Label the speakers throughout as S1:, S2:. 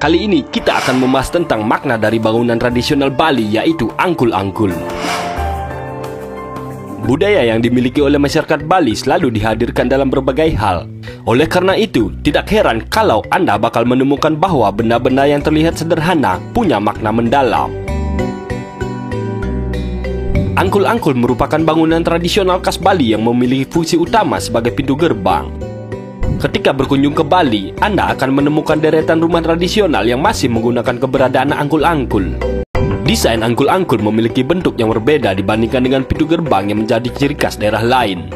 S1: Kali ini kita akan membahas tentang makna dari bangunan tradisional Bali, yaitu angkul-angkul. Budaya yang dimiliki oleh masyarakat Bali selalu dihadirkan dalam berbagai hal. Oleh karena itu, tidak heran kalau Anda bakal menemukan bahwa benda-benda yang terlihat sederhana punya makna mendalam. Angkul-angkul merupakan bangunan tradisional khas Bali yang memiliki fungsi utama sebagai pintu gerbang. Ketika berkunjung ke Bali, Anda akan menemukan deretan rumah tradisional yang masih menggunakan keberadaan angkul-angkul. Desain angkul-angkul memiliki bentuk yang berbeda dibandingkan dengan pintu gerbang yang menjadi ciri khas daerah lain.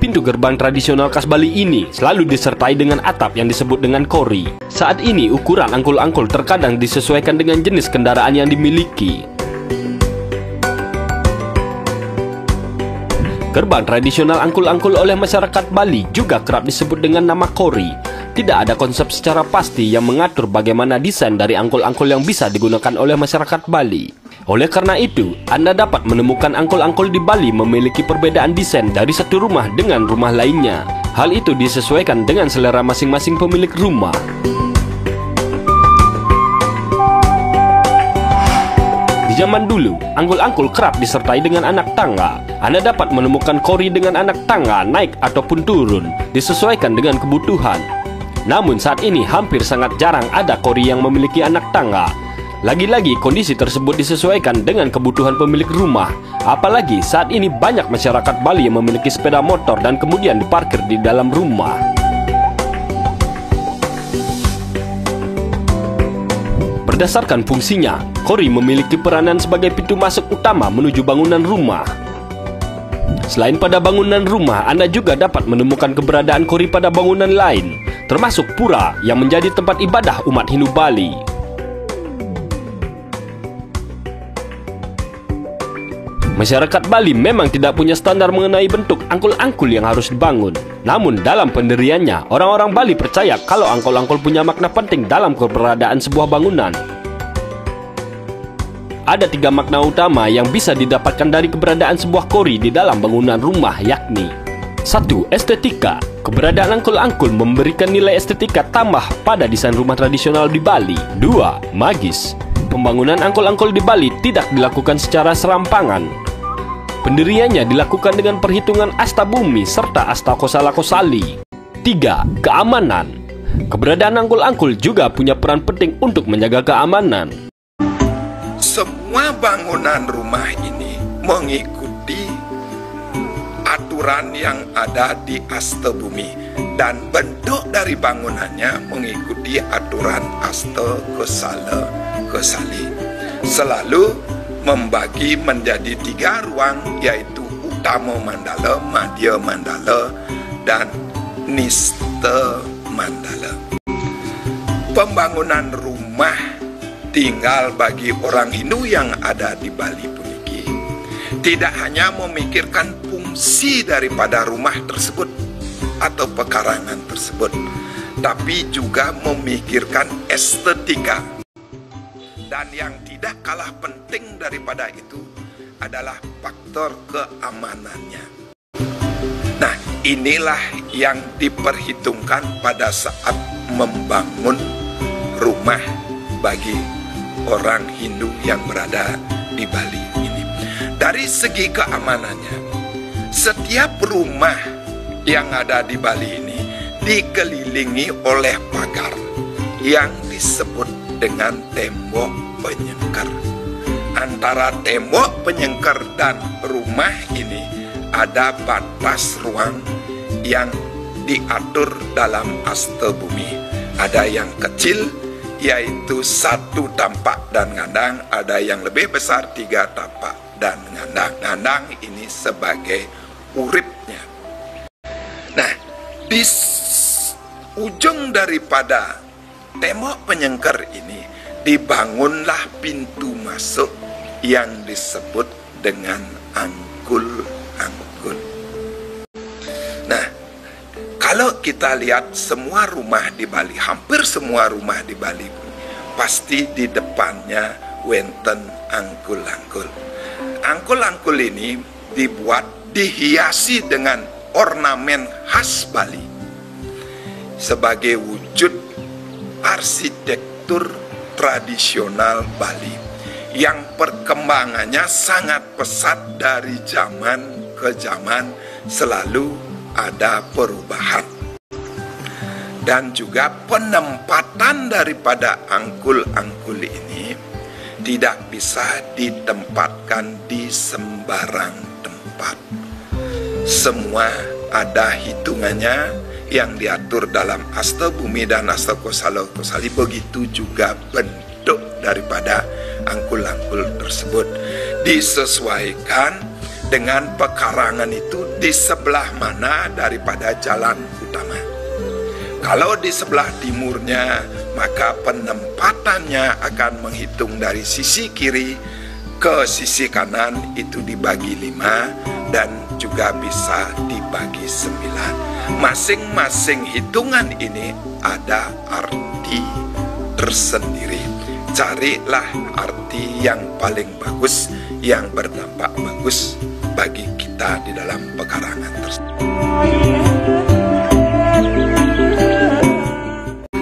S1: Pintu gerbang tradisional khas Bali ini selalu disertai dengan atap yang disebut dengan kori. Saat ini, ukuran angkul-angkul terkadang disesuaikan dengan jenis kendaraan yang dimiliki. Gerbang tradisional angkul-angkul oleh masyarakat Bali juga kerap disebut dengan nama kori. Tidak ada konsep secara pasti yang mengatur bagaimana desain dari angkul-angkul yang bisa digunakan oleh masyarakat Bali. Oleh karena itu, Anda dapat menemukan angkul-angkul di Bali memiliki perbedaan desain dari satu rumah dengan rumah lainnya. Hal itu disesuaikan dengan selera masing-masing pemilik rumah. Di zaman dulu, angkul-angkul kerap disertai dengan anak tangga. Anda dapat menemukan kori dengan anak tangga naik ataupun turun, disesuaikan dengan kebutuhan. Namun saat ini hampir sangat jarang ada kori yang memiliki anak tangga. Lagi-lagi kondisi tersebut disesuaikan dengan kebutuhan pemilik rumah. Apalagi saat ini banyak masyarakat Bali yang memiliki sepeda motor dan kemudian diparkir di dalam rumah. Berdasarkan fungsinya, kori memiliki peranan sebagai pintu masuk utama menuju bangunan rumah. Selain pada bangunan rumah, Anda juga dapat menemukan keberadaan kori pada bangunan lain, termasuk pura yang menjadi tempat ibadah umat Hindu Bali. Masyarakat Bali memang tidak punya standar mengenai bentuk angkul-angkul yang harus dibangun. Namun dalam pendiriannya, orang-orang Bali percaya kalau angkul-angkul punya makna penting dalam keberadaan sebuah bangunan. Ada 3 makna utama yang bisa didapatkan dari keberadaan sebuah kori di dalam bangunan rumah, yakni 1. Estetika. Keberadaan angkul-angkul memberikan nilai estetika tambah pada desain rumah tradisional di Bali. 2. Magis. Pembangunan angkul-angkul di Bali tidak dilakukan secara serampangan. Pendiriannya dilakukan dengan perhitungan asta bumi serta asta kosala-kosali. 3. Keamanan. Keberadaan angkul-angkul juga punya peran penting untuk menjaga keamanan.
S2: Semua bangunan rumah ini mengikuti aturan yang ada di asta bumi dan bentuk dari bangunannya mengikuti aturan asta kosala-kosali. Selalu membagi menjadi 3 ruang, yaitu utama mandala, madya mandala, dan nista mandala. Pembangunan rumah tinggal bagi orang Hindu yang ada di Bali puniki tidak hanya memikirkan fungsi daripada rumah tersebut atau pekarangan tersebut, tapi juga memikirkan estetika. Dan yang tidak kalah penting daripada itu adalah faktor keamanannya. Nah, inilah yang diperhitungkan pada saat membangun rumah bagi orang Hindu yang berada di Bali ini. Dari segi keamanannya, setiap rumah yang ada di Bali ini dikelilingi oleh pagar yang disebut dengan tembok penyengker. Antara tembok penyengker dan rumah ini ada batas ruang yang diatur dalam asta bumi. Ada yang kecil, yaitu 1 tapak dan ngandang. Ada yang lebih besar, 3 tapak dan ngandang. Ngandang ini sebagai uripnya. Nah, di ujung daripada tembok penyengker ini dibangunlah pintu masuk yang disebut dengan angkul-angkul. Nah, kalau kita lihat semua rumah di Bali, hampir semua rumah di Bali, pasti di depannya wenten angkul-angkul. Angkul-angkul ini dihiasi dengan ornamen khas Bali sebagai wujud arsitektur arsitektur tradisional Bali yang perkembangannya sangat pesat dari zaman ke zaman, selalu ada perubahan. Dan juga penempatan daripada angkul-angkul ini tidak bisa ditempatkan di sembarang tempat. Semua ada hitungannya yang diatur dalam Asta Bumi dan Asta Kosala Kosali. Begitu juga bentuk daripada angkul-angkul tersebut disesuaikan dengan pekarangan itu di sebelah mana daripada jalan utama. Kalau di sebelah timurnya, maka penempatannya akan menghitung dari sisi kiri ke sisi kanan, itu dibagi 5 dan juga bisa dibagi 9. Masing-masing hitungan ini ada arti tersendiri. Carilah arti yang paling bagus, yang berdampak bagus bagi kita di dalam pekarangan tersebut.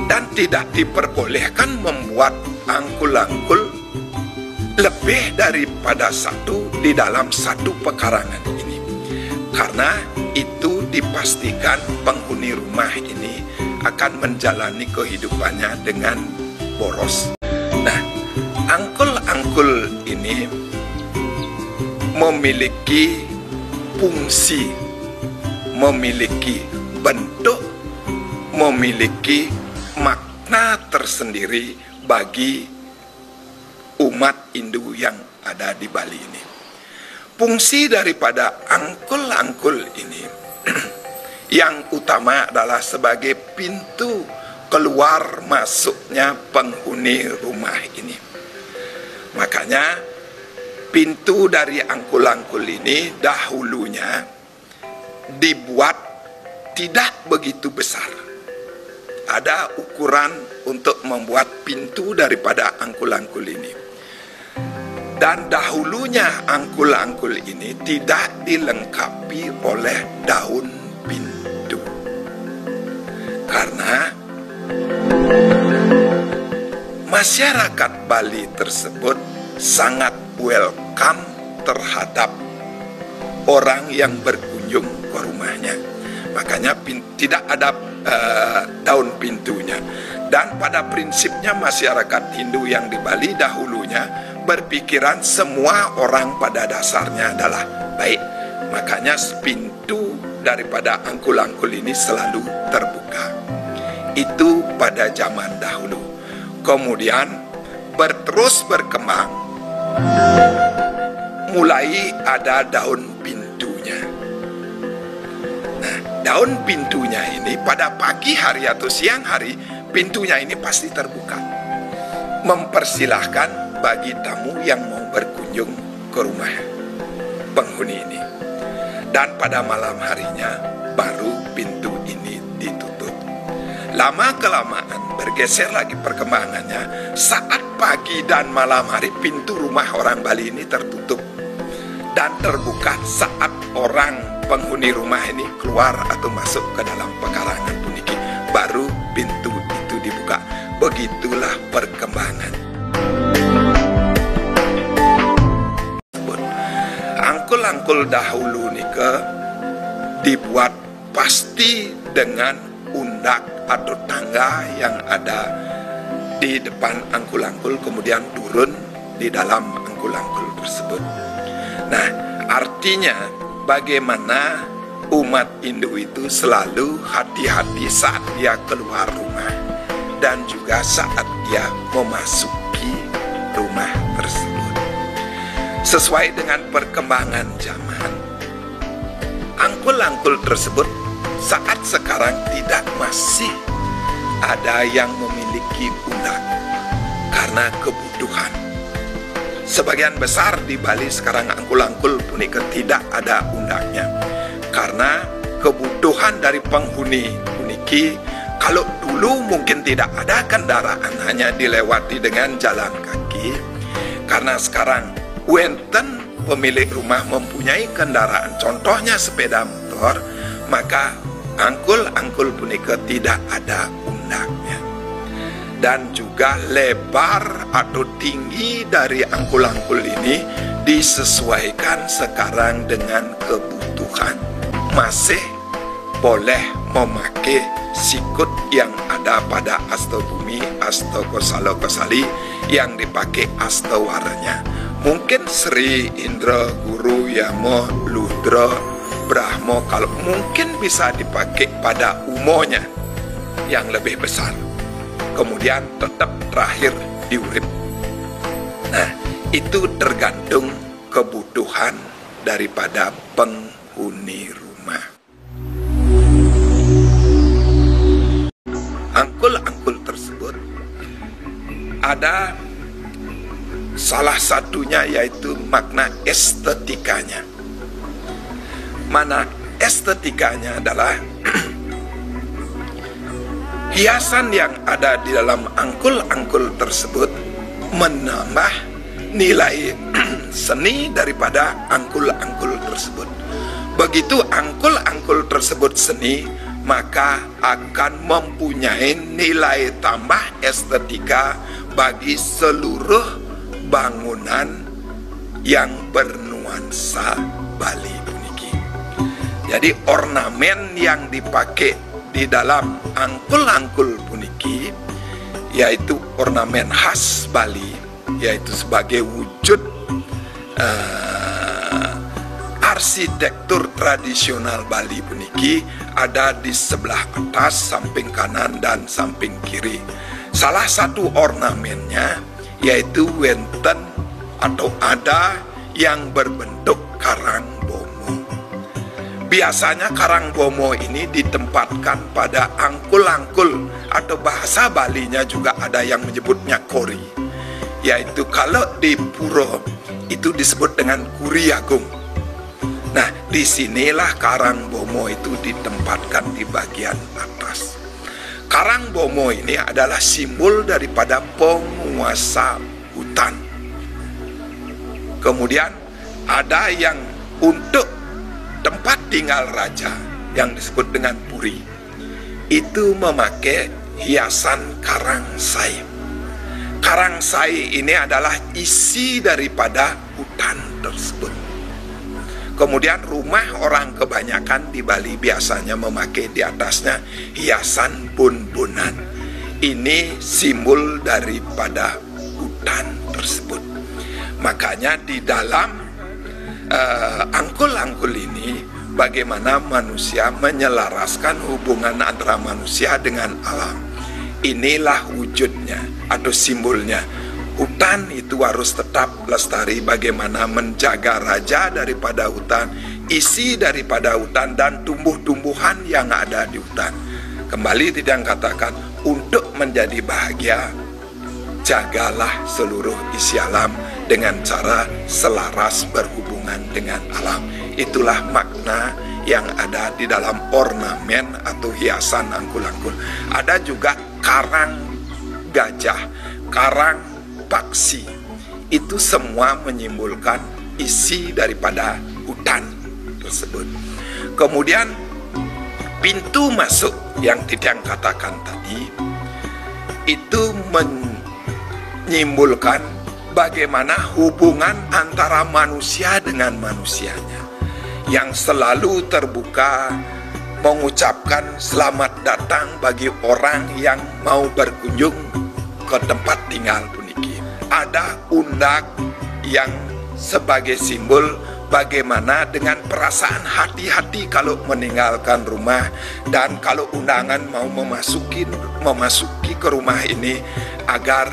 S2: Dan tidak diperbolehkan membuat angkul-angkul lebih daripada satu di dalam satu pekarangan ini, karena itu dipastikan penghuni rumah ini akan menjalani kehidupannya dengan boros. Nah, angkul-angkul ini memiliki fungsi, memiliki bentuk, memiliki makna tersendiri bagi umat Hindu yang ada di Bali ini. Fungsi daripada angkul-angkul ini yang utama adalah sebagai pintu keluar masuknya penghuni rumah ini. Makanya pintu dari angkul-angkul ini dahulunya dibuat tidak begitu besar. Ada ukuran untuk membuat pintu daripada angkul-angkul ini. Dan dahulunya angkul-angkul ini tidak dilengkapi oleh daun pintu. Karena masyarakat Bali tersebut sangat welcome terhadap orang yang berkunjung ke rumahnya. Makanya tidak ada daun pintunya. Dan pada prinsipnya masyarakat Hindu yang di Bali dahulunya berpikiran semua orang pada dasarnya adalah baik. Makanya pintu daripada angkul-angkul ini selalu terbuka. Itu pada zaman dahulu. Kemudian terus berkembang, mulai ada daun pintunya. Nah, daun pintunya ini pada pagi hari atau siang hari, pintunya ini pasti terbuka, mempersilahkan bagi tamu yang mau berkunjung ke rumah penghuni ini. Dan pada malam harinya baru pintu ini ditutup. Lama-kelamaan bergeser lagi perkembangannya. Saat pagi dan malam hari pintu rumah orang Bali ini tertutup dan terbuka saat orang penghuni rumah ini keluar atau masuk ke dalam pekarangan puniki, baru pintu itu dibuka. Begitulah perkembangan. Angkul-angkul dahulu nika dibuat pasti dengan undak atau tangga yang ada di depan angkul-angkul, kemudian turun di dalam angkul-angkul tersebut. Nah, artinya bagaimana umat Hindu itu selalu hati-hati saat dia keluar rumah dan juga saat dia memasuki rumah tersebut. Sesuai dengan perkembangan zaman, angkul-angkul tersebut saat sekarang tidak masih ada yang memiliki undak karena kebutuhan. Sebagian besar di Bali sekarang angkul-angkul punika tidak ada undaknya karena kebutuhan dari penghuni puniki. Kalau dulu mungkin tidak ada kendaraan, hanya dilewati dengan jalan kaki. Karena sekarang wenten pemilik rumah mempunyai kendaraan, contohnya sepeda motor, maka angkul-angkul punika tidak ada undaknya. Dan juga juga lebar atau tinggi dari angkul-angkul ini disesuaikan sekarang dengan kebutuhan. Masih boleh memakai sikut yang ada pada asta bumi, asta kosala kosali yang dipakai asta waranya. Mungkin Sri Indra, Guru, Yama, Ludra, Brahma, kalau mungkin bisa dipakai pada umonya yang lebih besar. Kemudian tetap terakhir diurip. Nah, itu tergantung kebutuhan daripada penghuni rumah. Angkul-angkul tersebut ada salah satunya yaitu makna estetikanya. Mana estetikanya adalah hiasan yang ada di dalam angkul-angkul tersebut menambah nilai seni daripada angkul-angkul tersebut. Begitu angkul-angkul tersebut seni, maka akan mempunyai nilai tambah estetika bagi seluruh bangunan yang bernuansa Bali puniki. Jadi ornamen yang dipakai di dalam angkul-angkul puniki yaitu ornamen khas Bali, yaitu sebagai wujud arsitektur tradisional Bali puniki ada di sebelah atas, samping kanan dan samping kiri. Salah satu ornamennya yaitu wenten atau ada yang berbentuk karang bomo. Biasanya karang bomo ini ditempatkan pada angkul-angkul atau bahasa Balinya juga ada yang menyebutnya kori. Yaitu kalau di pura itu disebut dengan kuri agung. Nah, disinilah karang bomo itu ditempatkan di bagian atas. Karang bomo ini adalah simbol daripada penguasa hutan. Kemudian ada yang untuk tempat tinggal raja yang disebut dengan puri. Itu memakai hiasan karangsai. Karangsai ini adalah isi daripada hutan tersebut. Kemudian rumah orang kebanyakan di Bali biasanya memakai di atasnya hiasan bun-bunan. Ini simbol daripada hutan tersebut. Makanya di dalam angkul-angkul ini bagaimana manusia menyelaraskan hubungan antara manusia dengan alam. Inilah wujudnya atau simbolnya. Hutan itu harus tetap lestari, bagaimana menjaga raja daripada hutan, isi daripada hutan dan tumbuh-tumbuhan yang ada di hutan. Kembali tidak katakan untuk menjadi bahagia, jagalah seluruh isi alam dengan cara selaras berhubungan dengan alam. Itulah makna yang ada di dalam ornamen atau hiasan angkul-angkul. Ada juga karang gajah, karang paksi, itu semua menyimbolkan isi daripada hutan tersebut. Kemudian pintu masuk yang Tidang katakan tadi itu menyimbolkan bagaimana hubungan antara manusia dengan manusianya yang selalu terbuka, mengucapkan selamat datang bagi orang yang mau berkunjung ke tempat tinggal puniki. Ada undak yang sebagai simbol bagaimana dengan perasaan hati-hati kalau meninggalkan rumah, dan kalau undangan mau memasuki ke rumah ini agar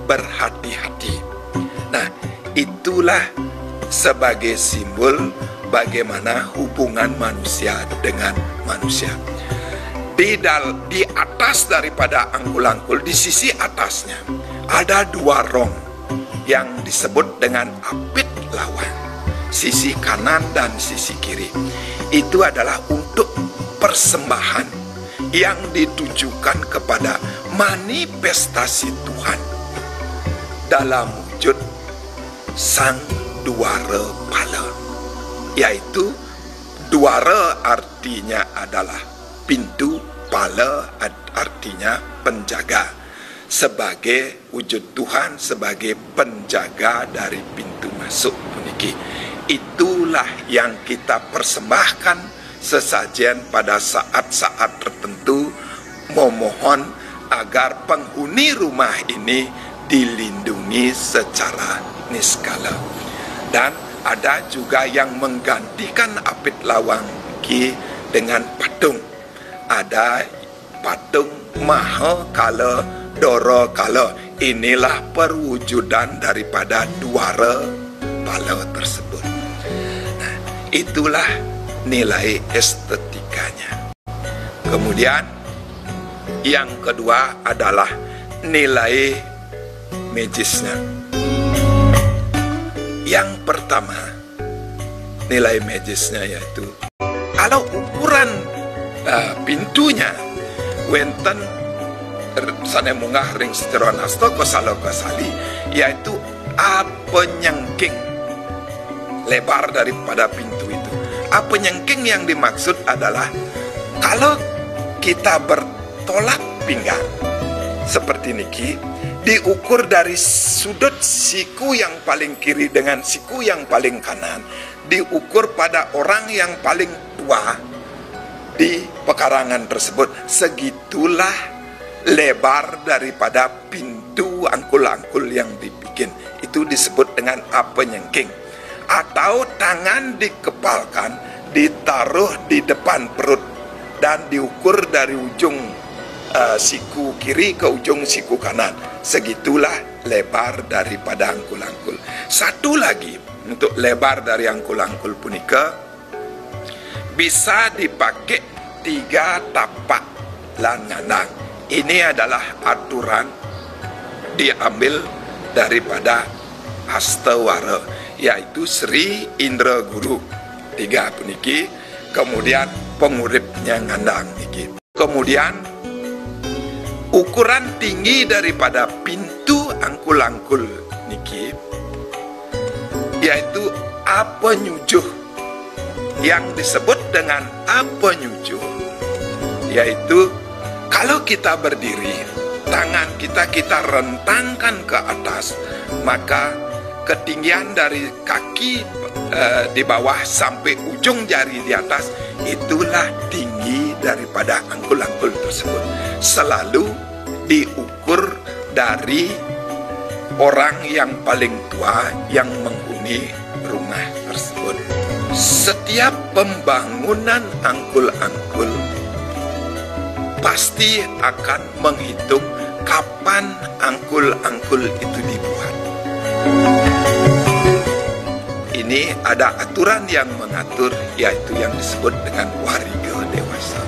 S2: berhati-hati. Nah, itulah sebagai simbol bagaimana hubungan manusia dengan manusia. Di atas daripada angkul-angkul, di sisi atasnya ada dua rong yang disebut dengan apit lawan, sisi kanan dan sisi kiri. Itu adalah untuk persembahan yang ditujukan kepada manifestasi Tuhan dalam wujud Sang Dwara Pala, yaitu Dwara artinya adalah pintu, Pala artinya penjaga. sebagai wujud Tuhan, sebagai penjaga dari pintu masuk puniki. Itulah yang kita persembahkan sesajen pada saat-saat tertentu, memohon agar penghuni rumah ini dilindungi secara niskala. Dan ada juga yang menggantikan apit lawang ki dengan patung. Ada patung maha kala doro kala. Inilah perwujudan daripada duara bala tersebut. Nah, itulah nilai estetikanya. Kemudian yang kedua adalah nilai magisnya. Yang pertama, nilai magisnya yaitu kalau ukuran pintunya wenten sanemungah ring setiron asto kosalo kosali, yaitu penyengking lebar daripada pintu itu. Penyengking yang dimaksud adalah kalau kita bertolak pinggang seperti niki, diukur dari sudut siku yang paling kiri dengan siku yang paling kanan, diukur pada orang yang paling tua di pekarangan tersebut. Segitulah lebar daripada pintu angkul-angkul yang dibikin. Itu disebut dengan penyengking. Atau tangan dikepalkan, ditaruh di depan perut dan diukur dari ujung siku kiri ke ujung siku kanan. Segitulah lebar daripada angkul-angkul. Satu lagi, untuk lebar dari angkul-angkul punika bisa dipakai 3 tapak lan ngandang. Ini adalah aturan diambil daripada Hastawara, yaitu Sri Indra Guru 3 puniki. Kemudian penguripnya ngandang niki. Kemudian ukuran tinggi daripada pintu angkul-angkul niki yaitu penyujuh, yang disebut dengan penyujuh yaitu kalau kita berdiri, tangan kita rentangkan ke atas, maka ketinggian dari kaki di bawah sampai ujung jari di atas, itulah tinggi daripada angkul-angkul tersebut. Selalu diukur dari orang yang paling tua yang menghuni rumah tersebut. Setiap pembangunan angkul-angkul pasti akan menghitung kapan angkul-angkul itu dibuat. Ini ada aturan yang mengatur, yaitu yang disebut dengan wariga dewasa.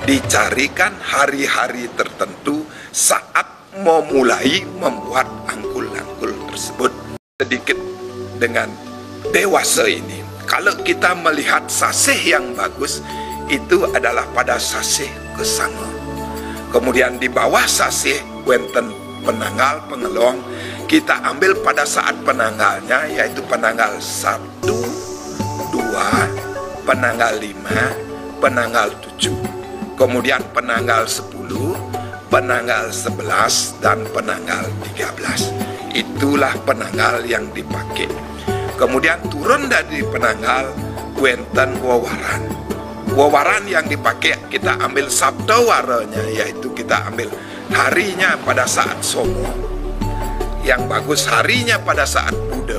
S2: Dicarikan hari-hari tertentu saat memulai membuat angkul-angkul tersebut. Sedikit dengan dewasa ini, kalau kita melihat sasih yang bagus, itu adalah pada sasih kesanga. Kemudian di bawah sasih wenten penanggal pengelong, kita ambil pada saat penanggalnya, yaitu penanggal 1, 2, penanggal 5, penanggal 7, kemudian penanggal 10, penanggal 11, dan penanggal 13. Itulah penanggal yang dipakai. Kemudian turun dari penanggal wenten wawaran. Wawaran yang dipakai kita ambil sabdawaranya, yaitu kita ambil harinya pada saat somo. Yang bagus harinya pada saat Buddha,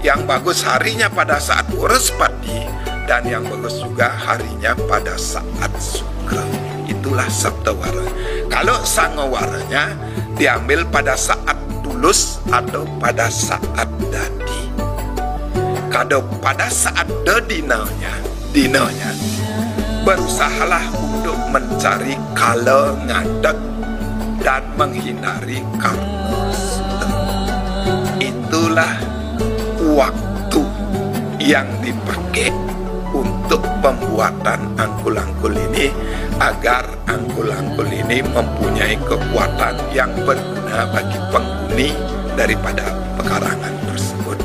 S2: yang bagus harinya pada saat Waraspati, dan yang bagus juga harinya pada saat Sukra. Itulah sabdawara. Kalau sangawaranya diambil pada saat tulus atau pada saat dadi. Kalau pada saat dinanya berusahalah untuk mencari kala ngadeg dan menghindari karma. Itulah waktu yang dipakai untuk pembuatan angkul-angkul ini, agar angkul-angkul ini mempunyai kekuatan yang berguna bagi penghuni daripada pekarangan tersebut.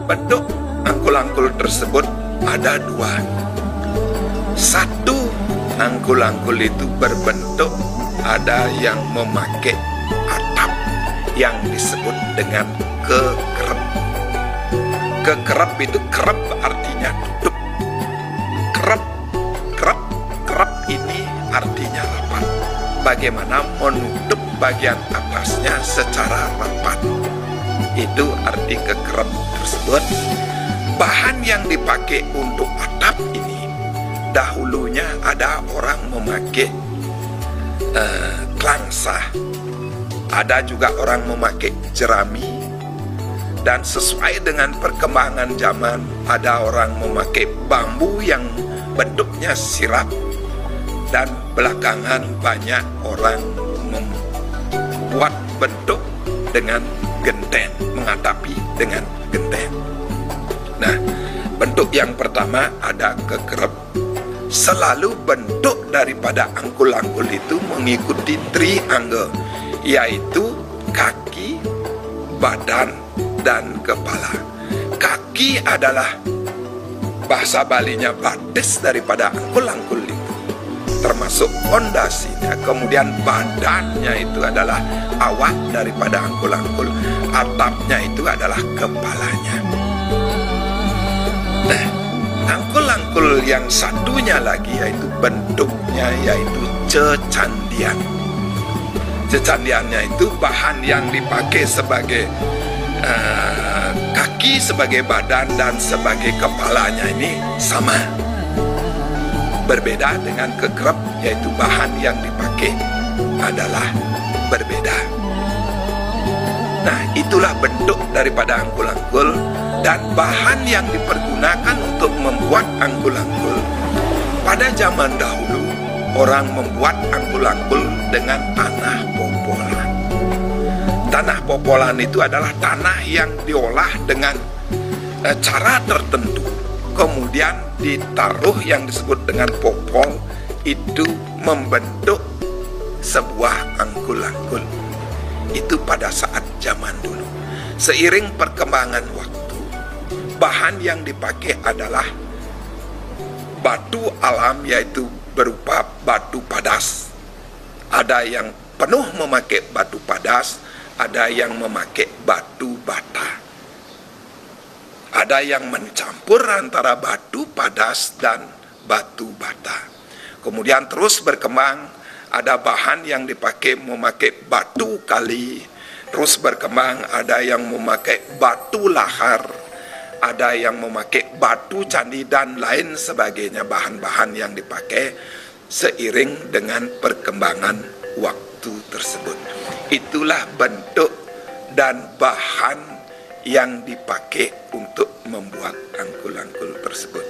S2: Bentuk angkul-angkul tersebut ada 2. Satu angkul-angkul itu berbentuk ada yang memakai atap yang disebut dengan kekerep. Kekerep itu kerep artinya duduk. Kerep ini artinya rapat. Bagaimana menutup bagian atasnya secara rapat. Itu arti kekerep tersebut. Bahan yang dipakai untuk atap ini, dahulunya ada orang memakai klangsa, ada juga orang memakai jerami, dan sesuai dengan perkembangan zaman ada orang memakai bambu yang bentuknya sirap, dan belakangan banyak orang membuat bentuk dengan genteng, mengatapi dengan genteng. Nah, bentuk yang pertama ada kekerep. Selalu bentuk daripada angkul-angkul itu mengikuti triangle, yaitu kaki, badan, dan kepala. Kaki adalah bahasa Balinya batis daripada angkul-angkul itu, termasuk fondasinya. Kemudian badannya itu adalah awak daripada angkul-angkul. Atapnya itu adalah kepalanya. Nah, angkul-angkul yang satunya lagi yaitu bentuknya yaitu cecandian. Cecandiannya itu bahan yang dipakai sebagai kaki, sebagai badan, dan sebagai kepalanya ini sama. Berbeda dengan kekerep, yaitu bahan yang dipakai adalah berbeda. Nah, itulah bentuk daripada angkul-angkul dan bahan yang dipergunakan untuk membuat angkul-angkul. Pada zaman dahulu, orang membuat angkul-angkul dengan tanah popolan. Tanah popolan itu adalah tanah yang diolah dengan cara tertentu. Kemudian ditaruh yang disebut dengan popol, itu membentuk sebuah angkul-angkul. Itu pada saat zaman dulu. Seiring perkembangan waktu, bahan yang dipakai adalah batu alam, yaitu berupa batu padas. Ada yang penuh memakai batu padas, ada yang memakai batu bata. Ada yang mencampur antara batu padas dan batu bata. Kemudian terus berkembang, ada bahan yang dipakai memakai batu kali. Terus berkembang, ada yang memakai batu lahar, ada yang memakai batu candi, dan lain sebagainya. Bahan-bahan yang dipakai seiring dengan perkembangan waktu tersebut. Itulah bentuk dan bahan yang dipakai untuk membuat angkul-angkul tersebut.